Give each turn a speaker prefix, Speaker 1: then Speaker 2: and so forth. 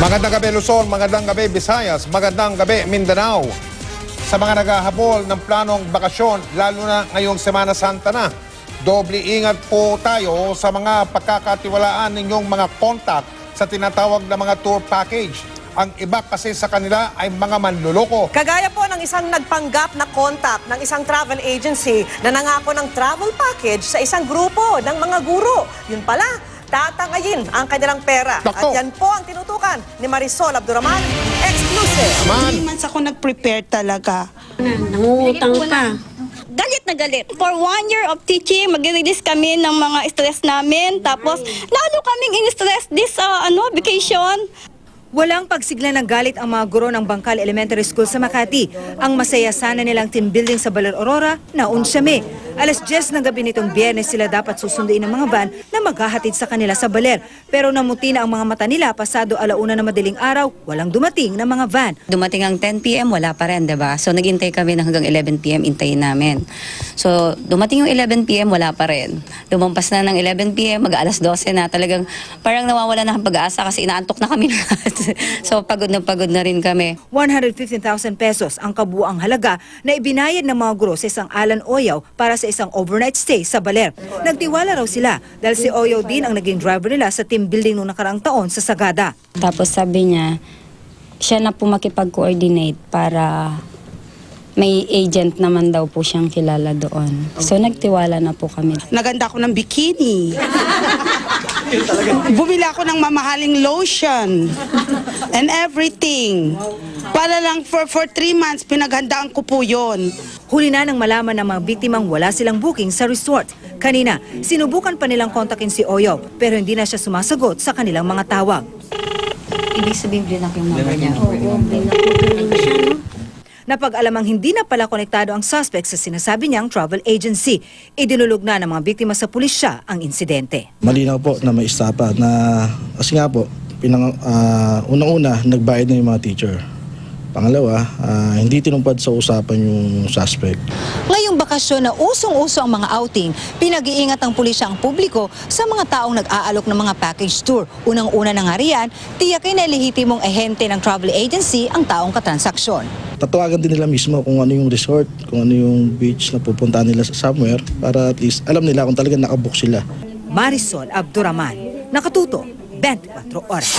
Speaker 1: Magandang gabi Luzon, magandang gabi Visayas, magandang gabi Mindanao. Sa mga naghahabol ng planong bakasyon, lalo na ngayong Semana Santa na, doble ingat po tayo sa mga pagkakatiwalaan ninyong mga contact sa tinatawag na mga tour package. Ang iba kasi sa kanila ay mga manluloko.
Speaker 2: Kagaya po ng isang nagpanggap na contact ng isang travel agency na nangako ng travel package sa isang grupo ng mga guro. Yun pala, tatangayin ang kanilang pera.
Speaker 1: Dako.
Speaker 2: At yan po ang tinutukan ni Marisol Abduraman, exclusive.
Speaker 3: 3 months ako nag-prepare talaga.
Speaker 4: Nangungutang pa. Galit na galit. For 1 year of teaching, mag-release kami ng mga stress namin. Tapos, lalo kaming in-stress this vacation.
Speaker 5: Walang pagsigla ng galit ang mga guro ng Bangkal Elementary School sa Makati. Ang masaya sana nilang team building sa Baler Aurora, naunsyame. Alas 10 ng gabi nitong Biyernes sila dapat susunduin ng mga van na maghahatid sa kanila sa Baler. Pero namuti na ang mga mata nila pasado 1:00 na madaling araw, walang dumating na mga van.
Speaker 6: Dumating ang 10 p.m. wala pa rin, diba? So naghintay kami na hanggang 11 p.m. intayin namin. So dumating yung 11 p.m. wala pa rin. Lumampas na ng 11 p.m. mag-alas 12 na. Talagang parang nawawala na ang pag-asa kasi inaantok na kami lahat. So pagod na rin kami.
Speaker 5: 115,000 pesos ang kabuuang halaga na ibinayad ng mga guro sa isang Alan Oyaw para sa isang overnight stay sa Baler. Nagtiwala raw sila dahil si Oyaw din ang naging driver nila sa team building noong nakaraang taon sa Sagada.
Speaker 7: Tapos sabi niya, siya na po makipag-coordinate para may agent naman daw po siyang kilala doon. So nagtiwala na po kami.
Speaker 3: Naganda ako ng bikini. Bumili ako ng mamahaling lotion and everything. Para lang for 3 months, pinaghandaan ko po yun.
Speaker 5: Huli na nang malaman ng mga biktimang wala silang booking sa resort. Kanina, sinubukan pa nilang kontakin si Oyaw pero hindi na siya sumasagot sa kanilang mga tawag.
Speaker 6: Ibig sabihin, blinak yung number niya.
Speaker 5: Napag-alamang hindi na pala konektado ang suspect sa sinasabi niyang travel agency. Idinulog na ng mga biktima sa pulisya ang insidente.
Speaker 8: Malinaw po na may estapa na kasi nga po, unang-una nagbayad na yung mga teacher. Pangalawa, hindi tinumpad sa usapan yung suspect.
Speaker 9: Ngayong bakasyon na usong-uso ang mga outing, pinag-iingat ng pulisya ang publiko sa mga taong nag-aalok ng mga package tour. Unang-una na nga riyan, tiyakin na lehitimong ehente ng travel agency ang taong katransaksyon.
Speaker 8: Tatawagan din nila mismo kung ano yung resort, kung ano yung beach na pupuntahan nila sa somewhere para at least alam nila kung talagang nakabook sila.
Speaker 5: Marisol Abduraman, nakatuto, 24 oras.